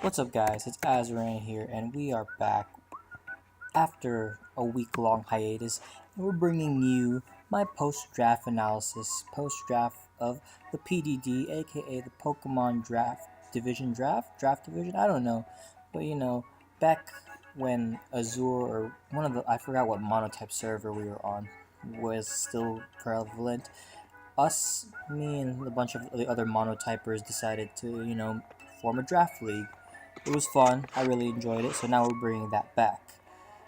What's up guys, it's Azran here and we are back after a week-long hiatus and we're bringing you my post-draft analysis, post-draft of the PDD, aka the Pokemon Draft Division, I don't know, but back when Azure or one of the, I forgot what monotype server we were on, was still prevalent, me and a bunch of the other monotypers decided to, form a draft league. It was fun. I really enjoyed it. So now we're bringing that back.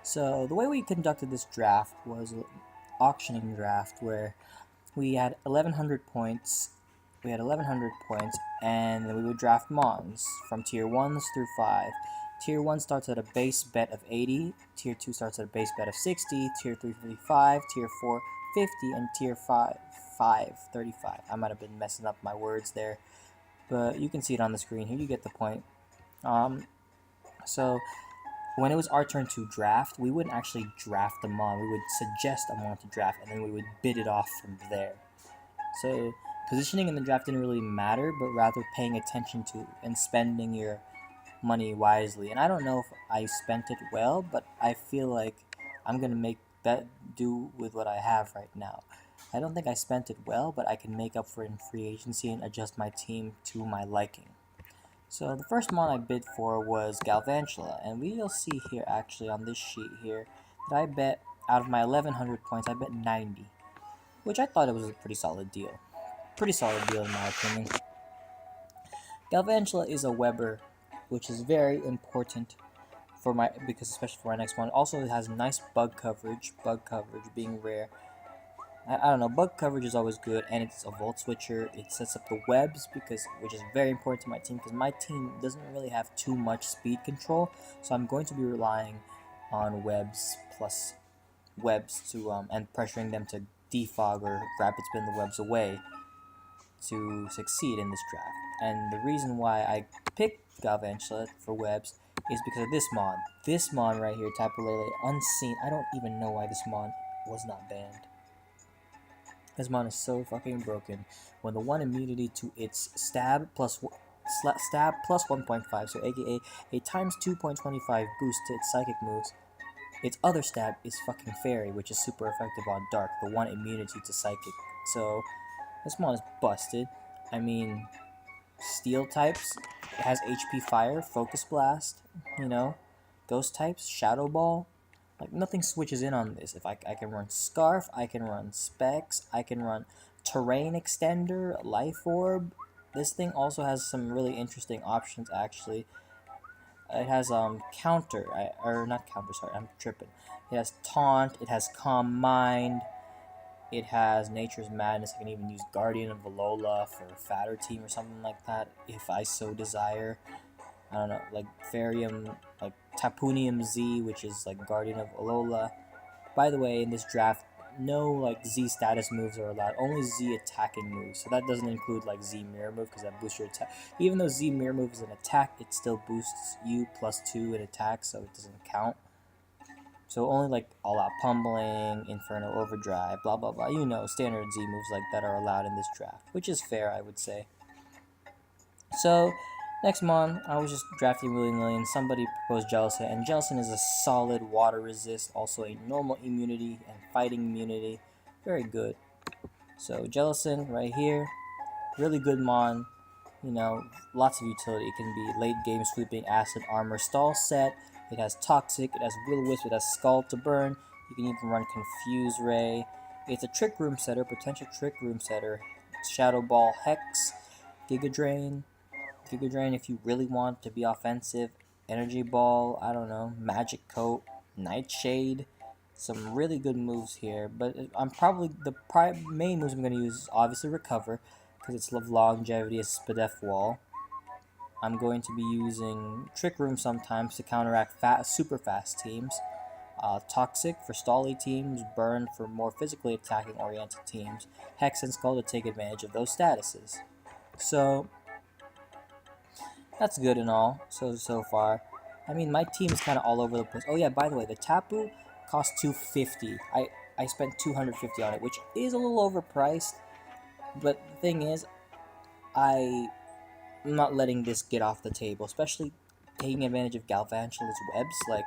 So the way we conducted this draft was an auctioning draft where we had 1100 points. We had 1100 points, and then we would draft Mons from tier 1s through 5. Tier 1 starts at a base bet of 80, Tier 2 starts at a base bet of 60, Tier 3 55, Tier 4 50, and Tier 5 35. I might have been messing up my words there, but you can see it on the screen here. You get the point. So when it was our turn to draft, we wouldn't actually draft a mon. We would suggest a mon to draft, and then we would bid it off from there. So positioning in the draft didn't really matter, but rather paying attention to and spending your money wisely. And I don't know if I spent it well, but I feel like I'm gonna make that do with what I have right now. I don't think I spent it well, but I can make up for it in free agency and adjust my team to my liking. So the first mon I bid for was Galvantula, and we'll see here actually on this sheet here that I bet out of my 1100 points, I bet 90, which I thought it was a pretty solid deal. Pretty solid deal in my opinion. Galvantula is a Weber, which is very important for because especially for my next one. Also, it has nice bug coverage being rare. I don't know, bug coverage is always good, and it's a Volt Switcher. It sets up the webs, which is very important to my team, because my team doesn't really have too much speed control, so I'm going to be relying on webs plus webs to and pressuring them to defog or rapid spin the webs away to succeed in this draft. And the reason why I picked Galvantula for webs is because of this mon. This mon right here, Tapu Lele, unseen. I don't even know why this mon was not banned. This mon is so fucking broken. When the 1 immunity to its stab plus 1.5, so aka a times 2.25 boost to its psychic moves, its other stab is fucking fairy, which is super effective on dark, the 1 immunity to psychic. So this mon is busted. I mean, steel types, it has HP fire, focus blast, ghost types, shadow ball. Like, nothing switches in on this. If I can run Scarf, I can run Specs, I can run Terrain Extender, Life Orb. This thing also has some really interesting options, actually. It has Counter, not Counter, sorry, I'm tripping. It has Taunt, it has Calm Mind, it has Nature's Madness. I can even use Guardian of Alola for a fatter team or something like that, if I so desire. I don't know, like Farium, like Tapunium Z, which is like Guardian of Alola. By the way, in this draft, no like Z status moves are allowed, only Z attacking moves. So that doesn't include like Z mirror move, because that boosts your attack. Even though Z mirror move is an attack, it still boosts you +2 in attack, so it doesn't count. So only like All Out Pummeling, Inferno Overdrive, blah blah blah, standard Z moves like that are allowed in this draft, which is fair, I would say. So next mon, I was just drafting willy-nilly, and somebody proposed Jellicent, and Jellicent is a solid water resist, also a normal immunity and fighting immunity. Very good. So Jellicent right here, really good mon, lots of utility. It can be late game sweeping, acid, armor, stall set. It has Toxic, it has Will-O-Wisp, it has Scald to burn. You can even run Confuse Ray. It's a Trick Room setter, potential Trick Room setter. Shadow Ball, Hex, Giga Drain if you really want to be offensive, Energy Ball, I don't know, Magic Coat, Nightshade, some really good moves here, but I'm probably, the main moves I'm going to use is obviously Recover, because it's longevity as Spadef Wall. I'm going to be using Trick Room sometimes to counteract super fast teams, Toxic for stally teams, Burn for more physically attacking oriented teams, Hex and Skull to take advantage of those statuses. So that's good and all, so far. I mean, my team is kind of all over the place. Oh yeah, by the way, the Tapu cost $250. I spent $250 on it, which is a little overpriced. But the thing is, I'm not letting this get off the table, especially taking advantage of Galvantula's webs, like,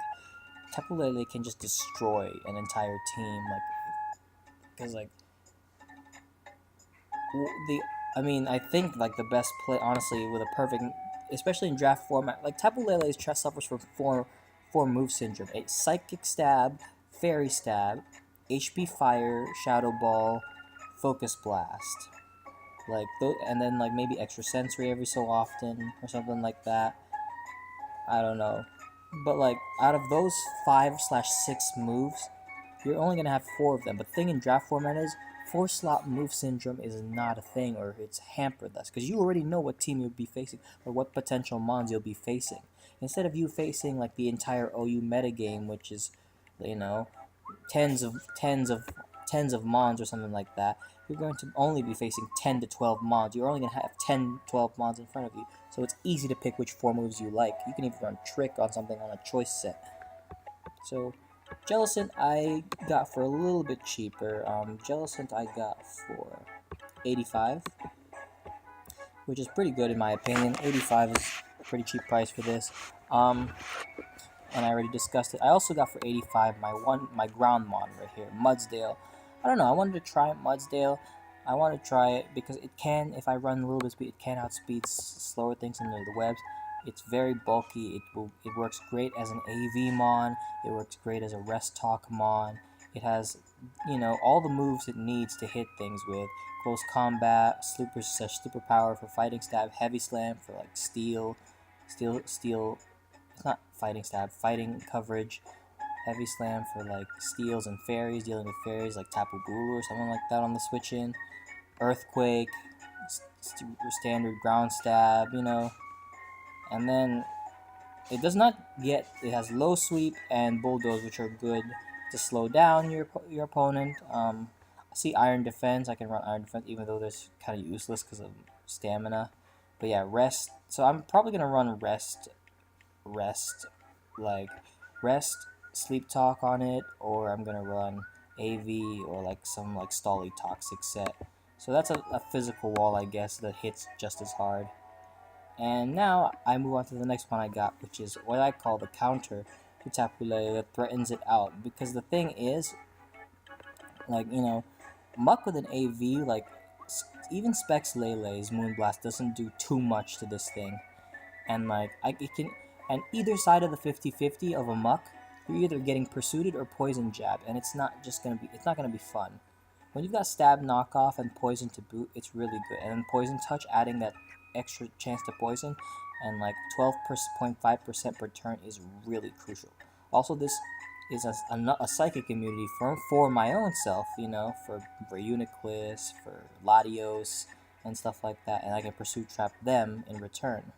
Tapu Lele can just destroy an entire team, like, because, like, I think, like, the best play, honestly, with a perfect, especially in draft format, like, Tapu Lele's chest suffers from four move syndrome: a Psychic Stab, Fairy Stab, HP Fire, Shadow Ball, Focus Blast. Like, and then, like, maybe Extrasensory every so often, or something like that. I don't know. But, like, out of those 5/6 moves, you're only going to have 4 of them. But the thing in draft format is, 4-slot move syndrome is not a thing, or it's hampered less. Because you already know what team you'll be facing, or what potential mons you'll be facing. Instead of you facing, like, the entire OU metagame, which is, you know, tens of mons or something like that, you're going to only be facing 10 to 12 mons. You're only going to have 10, 12 mons in front of you. So it's easy to pick which 4 moves you like. You can even run Trick on something on a choice set. So Jellicent I got for a little bit cheaper. Jellicent I got for 85, which is pretty good in my opinion. 85 is a pretty cheap price for this. And I already discussed it. I also got for 85 my ground mon right here, Mudsdale. I don't know, I wanted to try Mudsdale. I want to try it because it can, if I run a little bit of speed, it can outspeed slower things in the webs. It's very bulky. It works great as an AV mon. It works great as a rest talk mon. It has, all the moves it needs to hit things with. Close combat, super power for fighting stab, heavy slam for like steel. It's not fighting stab, fighting coverage. Heavy slam for like steals and fairies, dealing with fairies like Tapu Bulu or something like that on the switch in. Earthquake, standard ground stab, And then it does not it has low sweep and bulldoze, which are good to slow down your opponent. I see Iron Defense. I can run Iron Defense even though that's kind of useless because of stamina. But yeah, rest. So I'm probably gonna run rest, sleep talk on it, or I'm gonna run AV or like some like Stolly Toxic set. So that's a physical wall, I guess, that hits just as hard. And now I move on to the next one I got, which is what I call the counter to Tapu Lele that threatens it out. Because the thing is, like, Muck with an AV, like, even Specs Lele's Moonblast doesn't do too much to this thing. And, like, and either side of the 50-50 of a Muck, you're either getting Pursuited or Poison Jab, and it's not gonna be fun. When you've got Stab Knockoff and Poison to boot, it's really good. And then Poison Touch, adding that extra chance to poison, and like 12.5% per turn is really crucial. Also, this is a psychic immunity for my own self, for Uniclus, for Latios, and stuff like that, and I can Pursue Trap them in return.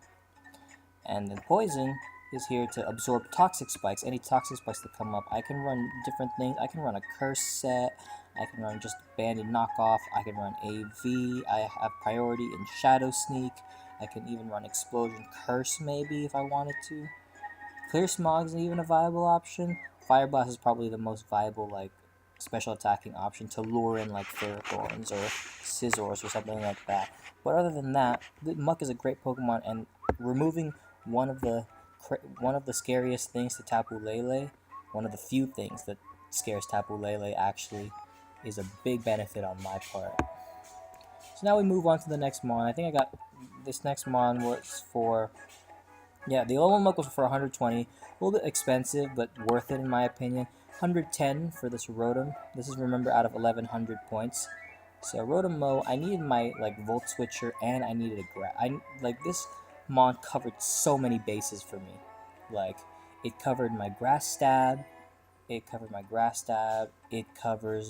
And then Poison is here to absorb Toxic Spikes, any Toxic Spikes that come up. I can run different things. I can run a Curse set, I can run just Banded Knockoff, I can run AV, I have priority in Shadow Sneak, I can even run Explosion Curse maybe if I wanted to. Clear Smog is even a viable option. Fire Blast is probably the most viable like special attacking option to lure in like Ferrothorns or Scizors or something like that. But other than that, Muck is a great Pokemon, and removing one of the scariest things to Tapu Lele, one of the few things that scares Tapu Lele actually, is a big benefit on my part. So now we move on to the next mon. I think I got this next mon was for, the Alolan Muck was for 120, a little bit expensive but worth it in my opinion. 110 for this Rotom. This is, remember, out of 1100 points. So Rotom Mo, I needed my like Volt Switcher, and I needed this mon covered so many bases for me. Like, it covered my Grass Stab, it covers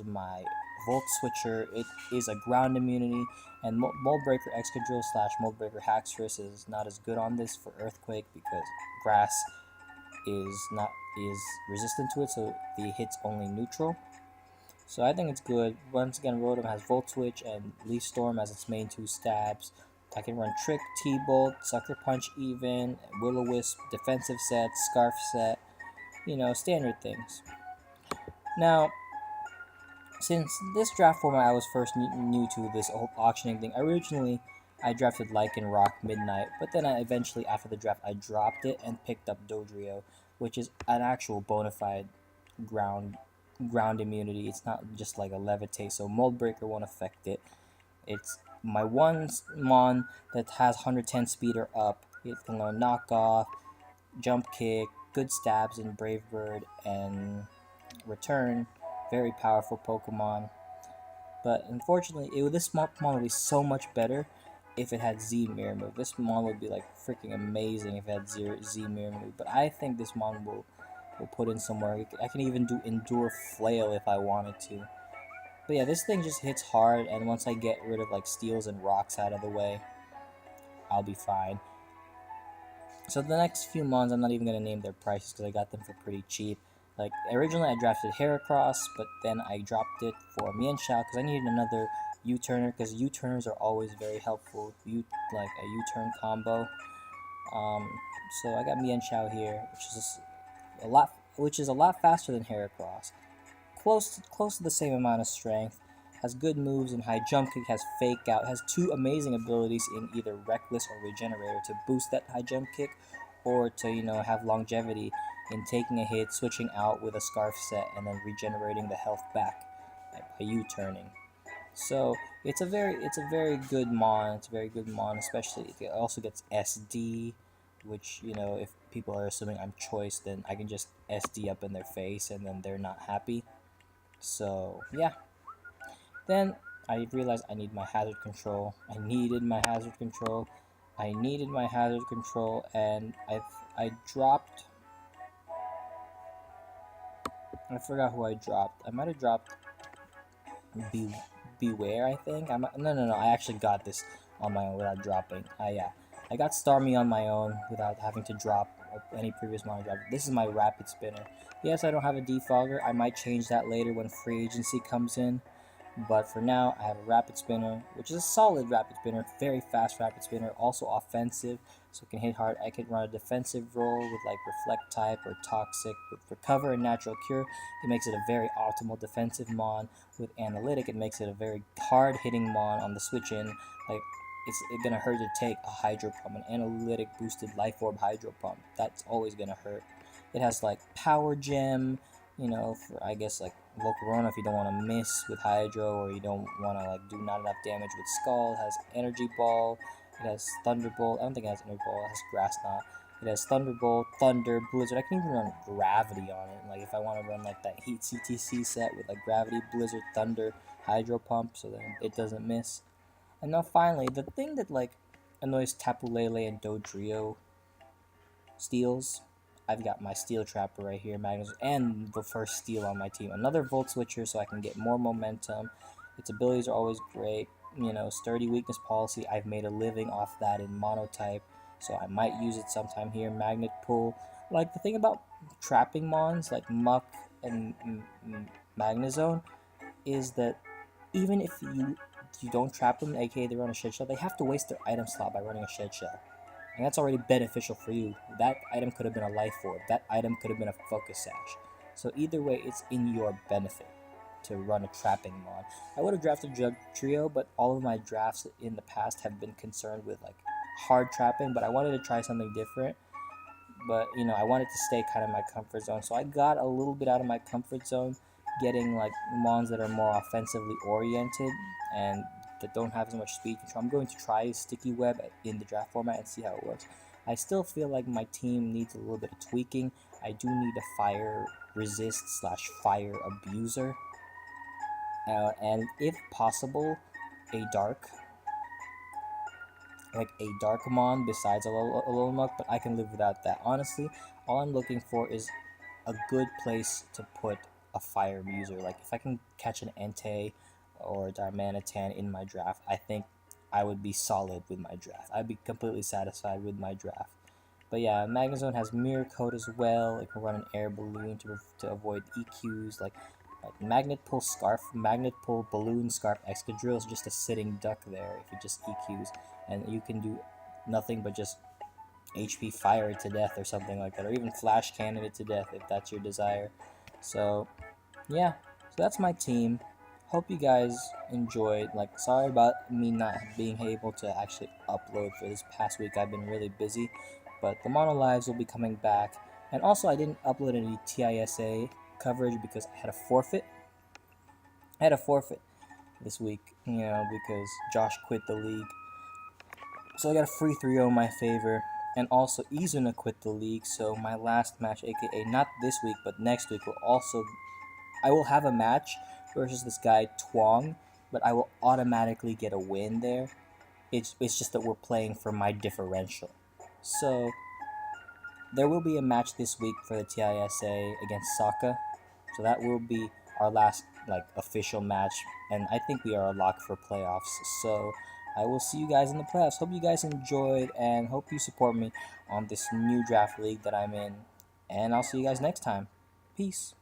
my Volt Switcher, it is a ground immunity, and Mold Breaker Excadrill / Mold Breaker Haxorus is not as good on this for Earthquake because Grass is resistant to it, so the hit's only neutral. So I think it's good. Once again, Rotom has Volt Switch and Leaf Storm as its main 2 stabs. I can run Trick, T-Bolt, Sucker Punch even, Will-O-Wisp, defensive set, Scarf set, standard things. Now, since this draft format I was first new to this whole auctioning thing, originally I drafted Lycanroc Midnight, but then I eventually, after the draft, I dropped it and picked up Dodrio, which is an actual bona fide ground ground immunity. It's not just like a levitate, so Mold Breaker won't affect it. It's my one mon that has 110 speed or up. It can learn Knock Off, Jump Kick, good stabs in Brave Bird, and Return. Very powerful Pokemon. But unfortunately, this Pokemon would be so much better if it had Z Mirror Move. This Mon would be like freaking amazing if it had Z Mirror Move. But I think this Mon will put in some work. I can even do Endure Flail if I wanted to. But yeah, this thing just hits hard, and once I get rid of like steals and rocks out of the way, I'll be fine. So the next few Mons, I'm not even going to name their prices because I got them for pretty cheap. Like, originally I drafted Heracross, but then I dropped it for Mienshao because I needed another U-turner, because U-turners are always very helpful. Like a U-turn combo. So I got Mienshao here, which is a lot faster than Heracross. Close to the same amount of strength. Has good moves in high jump kick, has fake out, has two amazing abilities in either reckless or regenerator to boost that high jump kick, or to have longevity in taking a hit, switching out with a scarf set, and then regenerating the health back by U-turning. So it's a very good mon. It's a very good mon, especially it also gets SD, which if people are assuming I'm choice, then I can just SD up in their face, and then they're not happy. So yeah. Then I realized I need my hazard control. I needed my hazard control, and I dropped. I forgot who I dropped. I might have dropped Beware. I think. No. I actually got this on my own without dropping. Yeah. I got Starmie on my own without having to drop any previous mono drop. This is my Rapid Spinner. Yes, I don't have a defogger. I might change that later when free agency comes in. But for now, I have a Rapid Spinner, which is a solid Rapid Spinner, very fast Rapid Spinner, also offensive, so it can hit hard. I can run a defensive role with like Reflect type or Toxic. With Recover and Natural Cure, it makes it a very optimal defensive mon. With Analytic, it makes it a very hard-hitting mon on the switch-in. Like, it's gonna hurt to take a Hydro Pump, an Analytic boosted Life Orb Hydro Pump. That's always gonna hurt. It has like Power Gem, for I guess like Volcarona if you don't want to miss with Hydro, or you don't want to like do not enough damage with Skull. It has Energy Ball. It has Thunderbolt. I don't think it has Energy Ball. It has Grass Knot. It has Thunderbolt, Thunder, Blizzard. I can even run Gravity on it. Like if I want to run like that Heat CTC set with like Gravity, Blizzard, Thunder, Hydro Pump, so then it doesn't miss. And now finally, the thing that like annoys Tapu Lele and Dodrio steals. I've got my Steel Trapper right here, Magnus, and the first Steel on my team. Another Volt Switcher so I can get more momentum. Its abilities are always great. Sturdy Weakness Policy, I've made a living off that in Monotype, so I might use it sometime here. Magnet Pull. Like, the thing about trapping mons, like Muck and Magnezone, is that even if you don't trap them, aka they run a Shed Shell, they have to waste their item slot by running a Shed Shell. And that's already beneficial for you. That item could have been a Life Orb. That item could have been a Focus Sash. So either way, it's in your benefit to run a trapping mon. I would have drafted Jug Trio, but all of my drafts in the past have been concerned with like hard trapping, but I wanted to try something different. But I wanted to stay kind of in my comfort zone. So I got a little bit out of my comfort zone, getting like mons that are more offensively oriented and that don't have as much speed control. I'm going to try Sticky Web in the draft format and see how it works. I still feel like my team needs a little bit of tweaking. I do need a Fire Resist / Fire Abuser. And if possible, a Dark. Like a Dark Mon besides a Alolan, but I can live without that. Honestly, all I'm looking for is a good place to put a Fire Abuser. Like if I can catch an Entei or Darmanitan in my draft, I think I would be solid with my draft. I'd be completely satisfied with my draft. But yeah, Magnezone has Mirror Coat as well. It can run an Air Balloon to avoid EQs. Like Magnet Pull Scarf, Magnet Pull Balloon Scarf, Excadrill is just a sitting duck there if it just EQs. And you can do nothing but just HP fire it to death or something like that. Or even Flash Cannon it to death if that's your desire. So, yeah. So that's my team. hope you guys enjoyed. Like, sorry about me not being able to actually upload for this past week. I've been really busy, but the Mono Lives will be coming back. And also, I didn't upload any TISA coverage because I had a forfeit. This week, because Josh quit the league. So I got a free 3-0 in my favor. And also, Izuna quit the league, so my last match, aka not this week, but next week, I will have a match versus this guy, Twong, but I will automatically get a win there. It's just that we're playing for my differential. So, there will be a match this week for the TISA against Sokka. So that will be our last official match, and I think we are a lock for playoffs. So I will see you guys in the playoffs. Hope you guys enjoyed, and hope you support me on this new draft league that I'm in. And I'll see you guys next time. Peace.